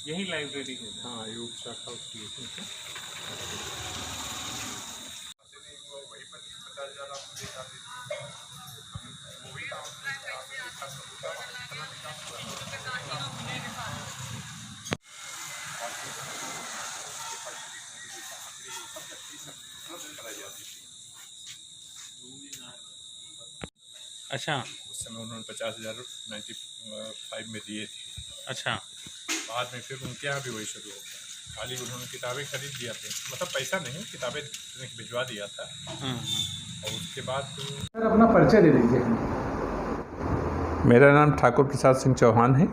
यही लाइब्रेरी है? हाँ, योग शाखा उसकी है। अच्छा उस समय उन्होंने 50,000 95 में दिए थे। अच्छा। बाद में फिर उनके यहाँ भी वही शुरू हो गया। खाली उन्होंने किताबें खरीद दिया थे, मतलब पैसा नहीं, किताबें भिजवा दिया था। और उसके बाद तो सर अपना परिचय दे दीजिए। मेरा नाम ठाकुर प्रसाद सिंह चौहान है।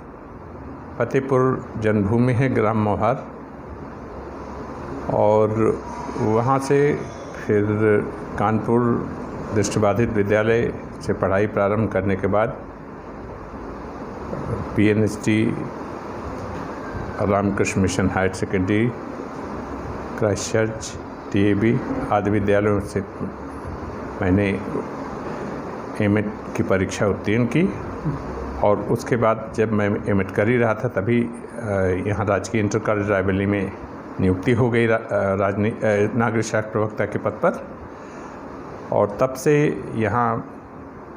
फतेहपुर जन्मभूमि है, ग्राम मोहार। और वहाँ से फिर कानपुर दृष्टिबाधित विद्यालय से पढ़ाई प्रारंभ करने के बाद PNST, Ramakrishna Mission higher secondary, Christ Church, TAB आदि विद्यालयों से मैंने M.Ed की परीक्षा उत्तीर्ण की। और उसके बाद जब मैं M.Ed कर ही रहा था तभी यहाँ राजकीय इंटर कॉलेज रायबरेली में नियुक्ति हो गई नागरिक शास्त्र प्रवक्ता के पद पर। और तब से यहाँ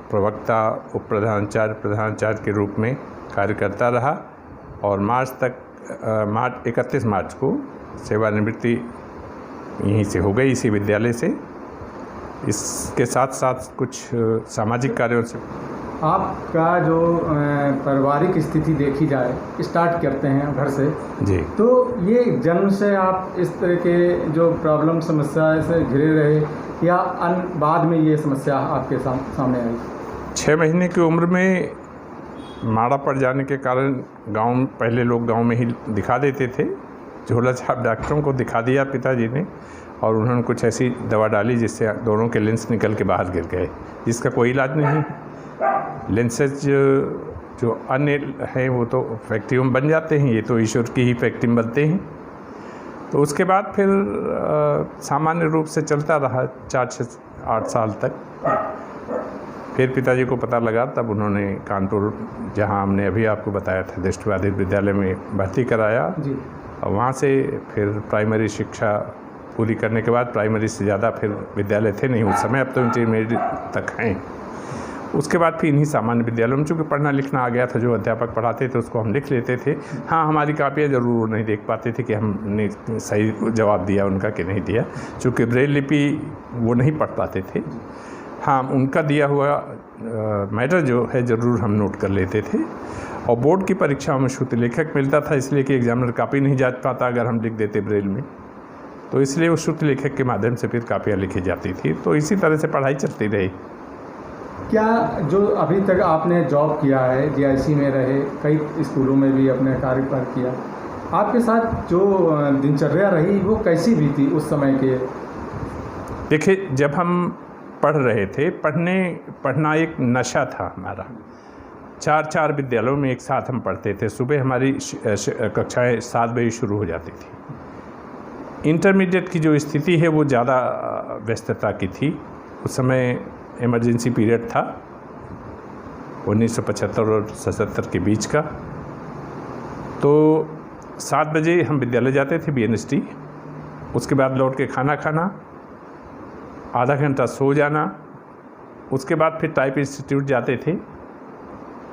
प्रवक्ता, उप प्रधानाचार्य, प्रधानाचार्य के रूप में कार्य करता रहा। और मार्च 31 मार्च को सेवानिवृत्ति यहीं से हो गई, इसी विद्यालय से। इसके साथ साथ कुछ सामाजिक कार्यों से आपका जो पारिवारिक स्थिति देखी जाए, स्टार्ट करते हैं घर से जी, तो ये जन्म से आप इस तरह के जो प्रॉब्लम समस्या से घिरे रहे या बाद में ये समस्या आपके सामने आई? 6 महीने की उम्र में माड़ा पड़ जाने के कारण पहले लोग गांव में ही दिखा देते थे। झोला छाप डॉक्टरों को दिखा दिया पिताजी ने, और उन्होंने कुछ ऐसी दवा डाली जिससे दोनों के लेंस निकल के बाहर गिर गए, जिसका कोई इलाज नहीं। लेंसेज जो अन्य हैं वो तो फैक्ट्रियों में बन जाते हैं, ये तो ईश्वर की ही फैक्ट्री में बनते हैं। तो उसके बाद फिर सामान्य रूप से चलता रहा 4-8 साल तक। फिर पिताजी को पता लगा, तब उन्होंने कानपुर, जहां हमने अभी आपको बताया था, दृष्टिबाधित विद्यालय में भर्ती कराया जी। और वहाँ से फिर प्राइमरी शिक्षा पूरी करने के बाद, प्राइमरी से ज़्यादा फिर विद्यालय थे नहीं उस समय, अब तो इंटरमीडिएट तक हैं। उसके बाद फिर इन्हीं सामान्य विद्यालयों में, चूँकि पढ़ना लिखना आ गया था, जो अध्यापक पढ़ाते थे उसको हम लिख लेते थे। हाँ, हमारी कापियाँ ज़रूर नहीं देख पाते थे कि हमने सही जवाब दिया उनका कि नहीं दिया, चूँकि ब्रेल लिपि वो नहीं पढ़ पाते थे। हाँ, उनका दिया हुआ मैटर जो है ज़रूर हम नोट कर लेते थे। और बोर्ड की परीक्षाओं में श्रुति लेखक मिलता था, इसलिए कि एग्जामिनर कापी नहीं जांच पाता अगर हम लिख देते ब्रेल में, तो इसलिए उस श्रुति लेखक के माध्यम से फिर कापियाँ लिखी जाती थी। तो इसी तरह से पढ़ाई चलती रही। क्या जो अभी तक आपने जॉब किया है, GIC में रहे, कई स्कूलों में भी अपने कार्य पर किया, आपके साथ जो दिनचर्या रही वो कैसी भी थी उस समय के? देखिए, जब हम पढ़ रहे थे, पढ़ना एक नशा था हमारा। 4 विद्यालयों में एक साथ हम पढ़ते थे। सुबह हमारी कक्षाएं 7 बजे शुरू हो जाती थी। इंटरमीडिएट की जो स्थिति है वो ज़्यादा व्यस्तता की थी। उस समय इमरजेंसी पीरियड था, 1975 और 77 के बीच का। तो 7 बजे हम विद्यालय जाते थे, BNST। उसके बाद लौट के खाना खाना, आधा घंटा सो जाना। उसके बाद फिर टाइप इंस्टीट्यूट जाते थे,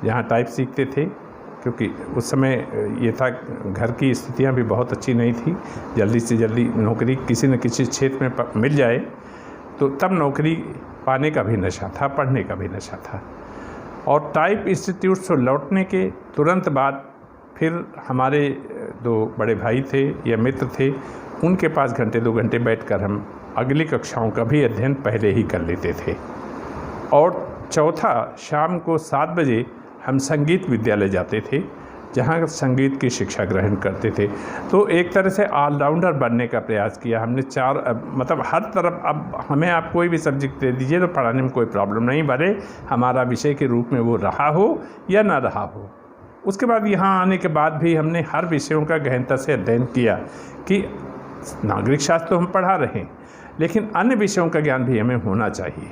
जहाँ टाइप सीखते थे, क्योंकि उस समय ये था, घर की स्थितियाँ भी बहुत अच्छी नहीं थी। जल्दी से जल्दी नौकरी किसी न किसी क्षेत्र में मिल जाए, तो तब नौकरी पाने का भी नशा था, पढ़ने का भी नशा था। और टाइप इंस्टीट्यूट से लौटने के तुरंत बाद फिर हमारे 2 बड़े भाई थे या मित्र थे, उनके पास घंटे 2 घंटे बैठकर हम अगली कक्षाओं का भी अध्ययन पहले ही कर लेते थे। और चौथा, शाम को 7 बजे हम संगीत विद्यालय जाते थे, जहाँ संगीत की शिक्षा ग्रहण करते थे। तो एक तरह से ऑलराउंडर बनने का प्रयास किया हमने। मतलब हर तरफ, अब हमें आप कोई भी सब्जेक्ट दे दीजिए तो पढ़ाने में कोई प्रॉब्लम नहीं, भले हमारा विषय के रूप में वो रहा हो या ना रहा हो। उसके बाद यहाँ आने के बाद भी हमने हर विषयों का गहनता से अध्ययन किया कि नागरिक शास्त्र तो हम पढ़ा रहे हैं, लेकिन अन्य विषयों का ज्ञान भी हमें होना चाहिए।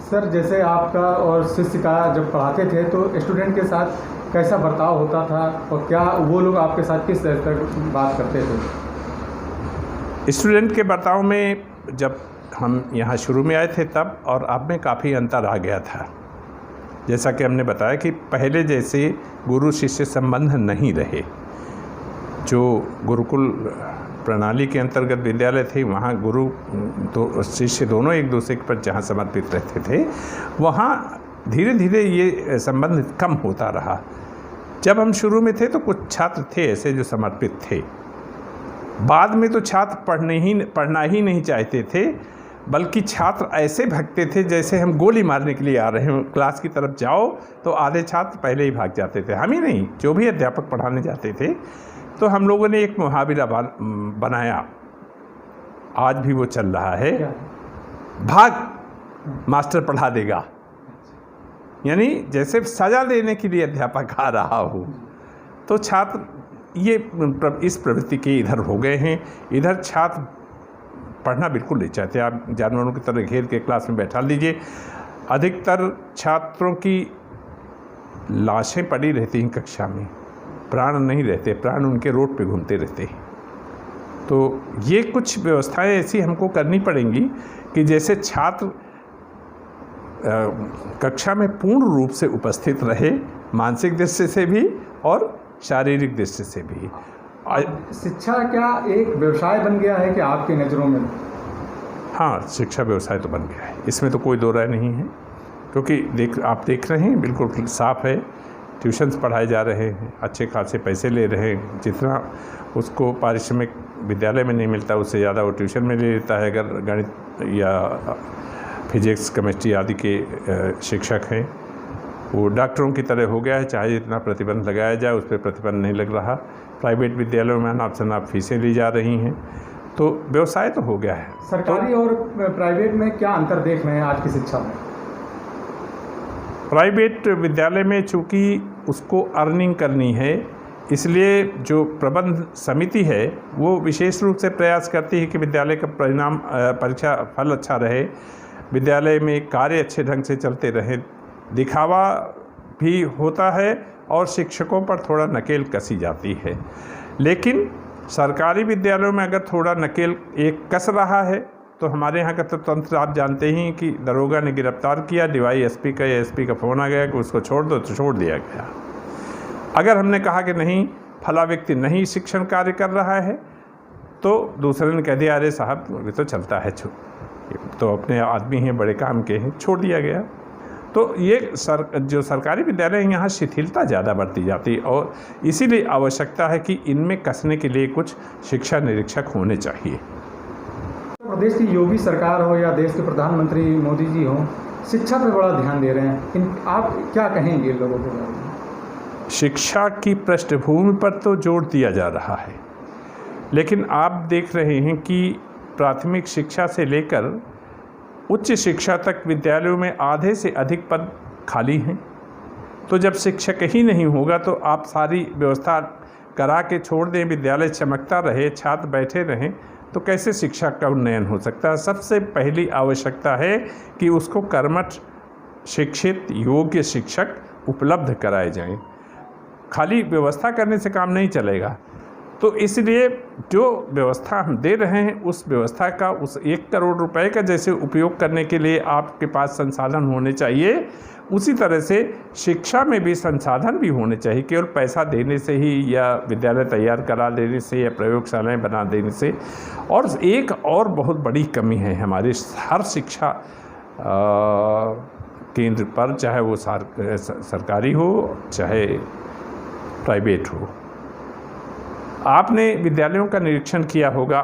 सर, जैसे आपका और शिष्य का जब पढ़ाते थे तो स्टूडेंट के साथ कैसा बर्ताव होता था और क्या वो लोग आपके साथ किस तरह तक बात करते थे? स्टूडेंट के बर्ताव में जब हम यहाँ शुरू में आए थे तब और अब में काफ़ी अंतर आ गया था। जैसा कि हमने बताया कि पहले जैसे गुरु शिष्य संबंध नहीं रहे। जो गुरुकुल प्रणाली के अंतर्गत विद्यालय थे वहाँ गुरु तो शिष्य दोनों एक दूसरे पर जहाँ समर्पित रहते थे, वहाँ धीरे धीरे ये संबंध कम होता रहा। जब हम शुरू में थे तो कुछ छात्र थे ऐसे जो समर्पित थे। बाद में तो छात्र पढ़ना ही नहीं चाहते थे, बल्कि छात्र ऐसे भागते थे जैसे हम गोली मारने के लिए आ रहे हैं। क्लास की तरफ जाओ तो आधे छात्र पहले ही भाग जाते थे। हम ही नहीं, जो भी अध्यापक पढ़ाने जाते थे। तो हम लोगों ने एक मुहावरा बनाया, आज भी वो चल रहा है, भाग मास्टर पढ़ा देगा। यानी जैसे सजा देने के लिए अध्यापक आ रहा हो। तो छात्र ये इस प्रवृत्ति के इधर हो गए हैं। इधर छात्र पढ़ना बिल्कुल नहीं चाहते। आप जानवरों की तरह घेर के क्लास में बैठा लीजिए। अधिकतर छात्रों की लाशें पड़ी रहती हैं कक्षा में, प्राण नहीं रहते, प्राण उनके रोड पे घूमते रहते हैं। तो ये कुछ व्यवस्थाएं ऐसी हमको करनी पड़ेंगी कि जैसे छात्र कक्षा में पूर्ण रूप से उपस्थित रहे, मानसिक दृष्टि से भी और शारीरिक दृष्टि से भी। शिक्षा क्या एक व्यवसाय बन गया है कि आपकी नज़रों में? हाँ, शिक्षा व्यवसाय तो बन गया है, इसमें तो कोई दो राय नहीं है। क्योंकि आप देख रहे हैं बिल्कुल साफ है, ट्यूशन्स पढ़ाए जा रहे हैं, अच्छे खासे पैसे ले रहे हैं। जितना उसको पारिश्रमिक विद्यालय में नहीं मिलता उससे ज़्यादा वो ट्यूशन में ले लेता है। अगर गणित या फिजिक्स केमिस्ट्री आदि के शिक्षक हैं, वो डॉक्टरों की तरह हो गया है। चाहे जितना प्रतिबंध लगाया जाए उस पर प्रतिबंध नहीं लग रहा। प्राइवेट विद्यालयों में अनाप शनाप फीसें ली जा रही हैं। तो व्यवसाय तो हो गया है। सरकारी और प्राइवेट में क्या अंतर देख रहे हैं आज की शिक्षा में? प्राइवेट विद्यालय में चूँकि उसको अर्निंग करनी है, इसलिए जो प्रबंध समिति है वो विशेष रूप से प्रयास करती है कि विद्यालय का परिणाम परीक्षा फल अच्छा रहे, विद्यालय में कार्य अच्छे ढंग से चलते रहे। दिखावा भी होता है और शिक्षकों पर थोड़ा नकेल कसी जाती है। लेकिन सरकारी विद्यालयों में अगर थोड़ा नकेल एक कस रहा है तो हमारे यहाँ का तो तंत्र आप जानते ही कि दरोगा ने गिरफ्तार किया, DYSP का या SP का फ़ोन आ गया कि उसको छोड़ दो तो छोड़ दिया गया। अगर हमने कहा कि नहीं फला व्यक्ति नहीं शिक्षण कार्य कर रहा है तो दूसरे ने कह दिया अरे साहब ये तो चलता है, तो अपने आदमी हैं, बड़े काम के हैं, छोड़ दिया गया। तो ये जो सरकारी विद्यालय हैं यहाँ शिथिलता ज़्यादा बढ़ती जाती है और इसीलिए आवश्यकता है कि इनमें कसने के लिए कुछ शिक्षा निरीक्षक होने चाहिए। प्रदेश की योगी सरकार हो या देश के प्रधानमंत्री मोदी जी हो, शिक्षा पर बड़ा ध्यान दे रहे हैं। आप क्या कहेंगे लोगों के बारे में? शिक्षा की पृष्ठभूमि पर तो जोर दिया जा रहा है, लेकिन आप देख रहे हैं कि प्राथमिक शिक्षा से लेकर उच्च शिक्षा तक विद्यालयों में आधे से अधिक पद खाली हैं। तो जब शिक्षक ही नहीं होगा तो आप सारी व्यवस्था करा के छोड़ दें, विद्यालय चमकता रहे, छात्र बैठे रहें, तो कैसे शिक्षा का उन्नयन हो सकता है? सबसे पहली आवश्यकता है कि उसको कर्मठ शिक्षित योग्य शिक्षक उपलब्ध कराए जाएं। खाली व्यवस्था करने से काम नहीं चलेगा। तो इसलिए जो व्यवस्था हम दे रहे हैं उस व्यवस्था का उस 1 करोड़ रुपए का जैसे उपयोग करने के लिए आपके पास संसाधन होने चाहिए, उसी तरह से शिक्षा में भी संसाधन भी होने चाहिए। केवल पैसा देने से ही या विद्यालय तैयार करा देने से या प्रयोगशालाएं बना देने से। और एक और बहुत बड़ी कमी है हमारे हर शिक्षा केंद्र पर, चाहे वो सरकारी हो चाहे प्राइवेट हो। आपने विद्यालयों का निरीक्षण किया होगा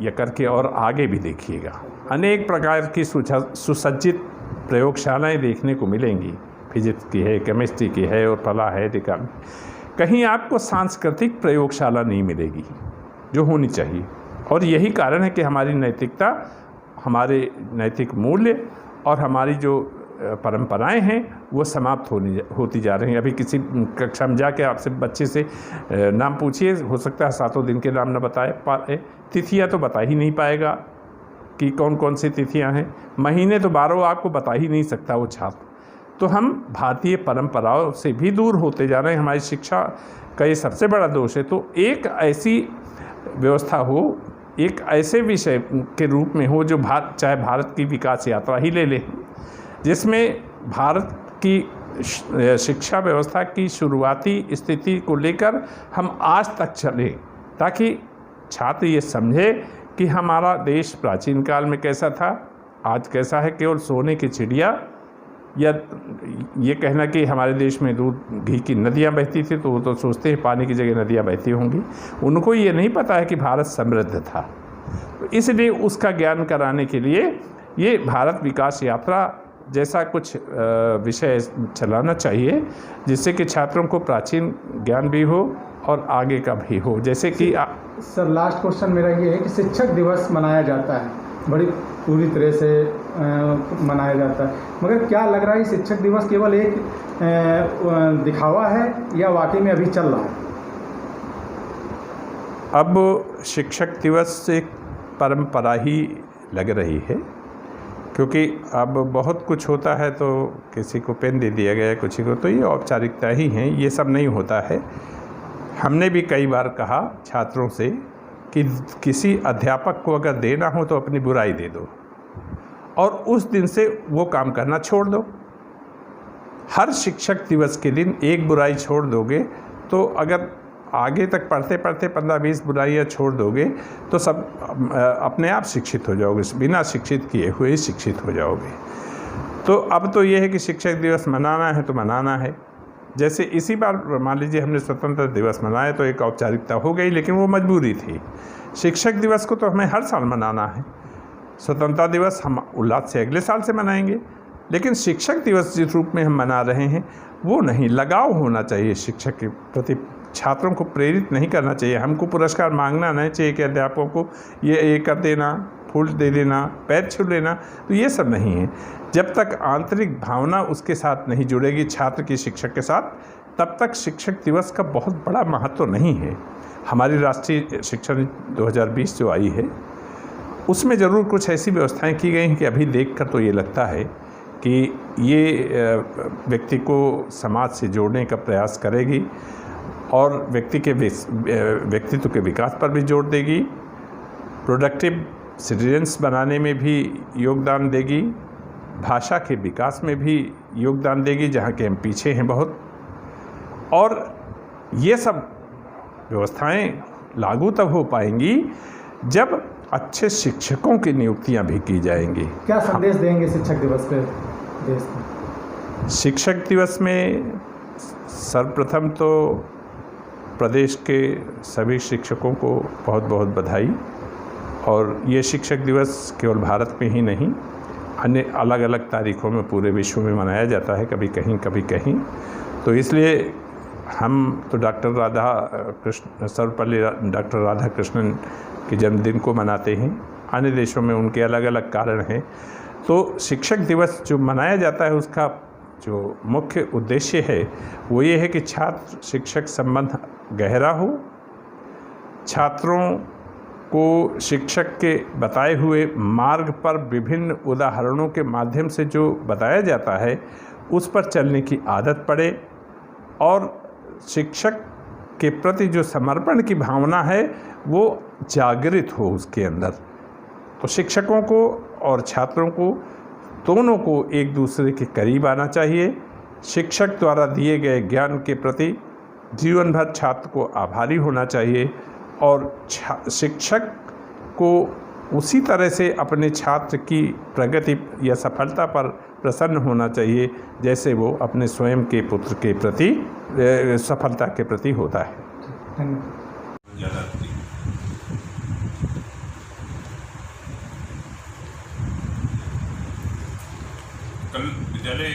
या करके और आगे भी देखिएगा, अनेक प्रकार की सुसज्जित प्रयोगशालाएं देखने को मिलेंगी। फिजिक्स की है, केमिस्ट्री की है और फला है टिका। कहीं आपको सांस्कृतिक प्रयोगशाला नहीं मिलेगी जो होनी चाहिए। और यही कारण है कि हमारी नैतिकता, हमारे नैतिक मूल्य और हमारी जो परंपराएं हैं वो समाप्त होती जा रही हैं। अभी किसी कक्षा में जाके आपसे बच्चे से नाम पूछिए, हो सकता है 7 दिन के नाम न बताए, तिथियां तो बता ही नहीं पाएगा कि कौन कौन सी तिथियां हैं। महीने तो 12 आपको बता ही नहीं सकता वो छात्र। तो हम भारतीय परंपराओं से भी दूर होते जा रहे हैं। हमारी शिक्षा का ये सबसे बड़ा दोष है। तो एक ऐसी व्यवस्था हो, एक ऐसे विषय के रूप में हो जो चाहे भारत की विकास यात्रा ही ले लें, जिसमें भारत की शिक्षा व्यवस्था की शुरुआती स्थिति को लेकर हम आज तक चलें, ताकि छात्र ये समझे कि हमारा देश प्राचीन काल में कैसा था, आज कैसा है। केवल सोने की चिड़िया या ये कहना कि हमारे देश में दूध घी की नदियाँ बहती थी, तो वो तो सोचते हैं पानी की जगह नदियाँ बहती होंगी। उनको ये नहीं पता है कि भारत समृद्ध था। तो इसलिए उसका ज्ञान कराने के लिए ये भारत विकास यात्रा जैसा कुछ विषय चलाना चाहिए, जिससे कि छात्रों को प्राचीन ज्ञान भी हो और आगे का भी हो। जैसे कि सर, लास्ट क्वेश्चन मेरा ये है कि शिक्षक दिवस मनाया जाता है, बड़ी पूरी तरह से मनाया जाता है, मगर क्या लग रहा है शिक्षक दिवस केवल एक दिखावा है या वाकई में अभी चल रहा है? अब शिक्षक दिवस एक परंपरा ही लग रही है, क्योंकि अब बहुत कुछ होता है तो किसी को पेन दे दिया गया, किसी को, तो ये औपचारिकता ही हैं, ये सब नहीं होता है। हमने भी कई बार कहा छात्रों से कि किसी अध्यापक को अगर देना हो तो अपनी बुराई दे दो और उस दिन से वो काम करना छोड़ दो। हर शिक्षक दिवस के दिन एक बुराई छोड़ दोगे तो अगर आगे तक पढ़ते पढ़ते 15-20 बुराइयाँ छोड़ दोगे तो सब अपने आप शिक्षित हो जाओगे, बिना शिक्षित किए हुए ही शिक्षित हो जाओगे। तो अब तो ये है कि शिक्षक दिवस मनाना है तो मनाना है। जैसे इसी बार मान लीजिए हमने स्वतंत्रता दिवस मनाया तो एक औपचारिकता हो गई, लेकिन वो मजबूरी थी। शिक्षक दिवस को तो हमें हर साल मनाना है। स्वतंत्रता दिवस हम उल्लास से अगले साल से मनाएंगे, लेकिन शिक्षक दिवस जिस रूप में हम मना रहे हैं वो नहीं। लगाव होना चाहिए शिक्षक के प्रति, छात्रों को प्रेरित नहीं करना चाहिए। हमको पुरस्कार मांगना नहीं चाहिए कि अध्यापकों को ये कर देना, फूल दे देना, पैर छू लेना, तो ये सब नहीं है। जब तक आंतरिक भावना उसके साथ नहीं जुड़ेगी छात्र की शिक्षक के साथ, तब तक शिक्षक दिवस का बहुत बड़ा महत्व नहीं है। हमारी राष्ट्रीय शिक्षा नीति 2020 जो आई है उसमें ज़रूर कुछ ऐसी व्यवस्थाएं की गई हैं कि अभी देखकर तो ये लगता है कि ये व्यक्ति को समाज से जोड़ने का प्रयास करेगी और व्यक्ति के व्यक्तित्व के विकास पर भी जोर देगी, प्रोडक्टिव सिटीजन्स बनाने में भी योगदान देगी, भाषा के विकास में भी योगदान देगी जहाँ के हम पीछे हैं बहुत। और ये सब व्यवस्थाएं लागू तब हो पाएंगी जब अच्छे शिक्षकों की नियुक्तियां भी की जाएंगी। क्या संदेश देंगे शिक्षक दिवस पे देश को? शिक्षक दिवस में सर्वप्रथम तो प्रदेश के सभी शिक्षकों को बहुत बहुत बधाई। और ये शिक्षक दिवस केवल भारत में ही नहीं, अन्य अलग अलग तारीखों में पूरे विश्व में मनाया जाता है, कभी कहीं कभी कहीं। तो इसलिए हम तो सर्वपल्ली डॉक्टर राधाकृष्णन के जन्मदिन को मनाते हैं। अन्य देशों में उनके अलग अलग कारण हैं। तो शिक्षक दिवस जो मनाया जाता है उसका जो मुख्य उद्देश्य है वो ये है कि छात्र शिक्षक संबंध गहरा हो, छात्रों को शिक्षक के बताए हुए मार्ग पर विभिन्न उदाहरणों के माध्यम से जो बताया जाता है उस पर चलने की आदत पड़े और शिक्षक के प्रति जो समर्पण की भावना है वो जागृत हो उसके अंदर। तो शिक्षकों को और छात्रों को दोनों को एक दूसरे के करीब आना चाहिए। शिक्षक द्वारा दिए गए ज्ञान के प्रति जीवन भर छात्र को आभारी होना चाहिए और शिक्षक को उसी तरह से अपने छात्र की प्रगति या सफलता पर प्रसन्न होना चाहिए जैसे वो अपने स्वयं के पुत्र के प्रति सफलता के प्रति होता है। कल विद्यालय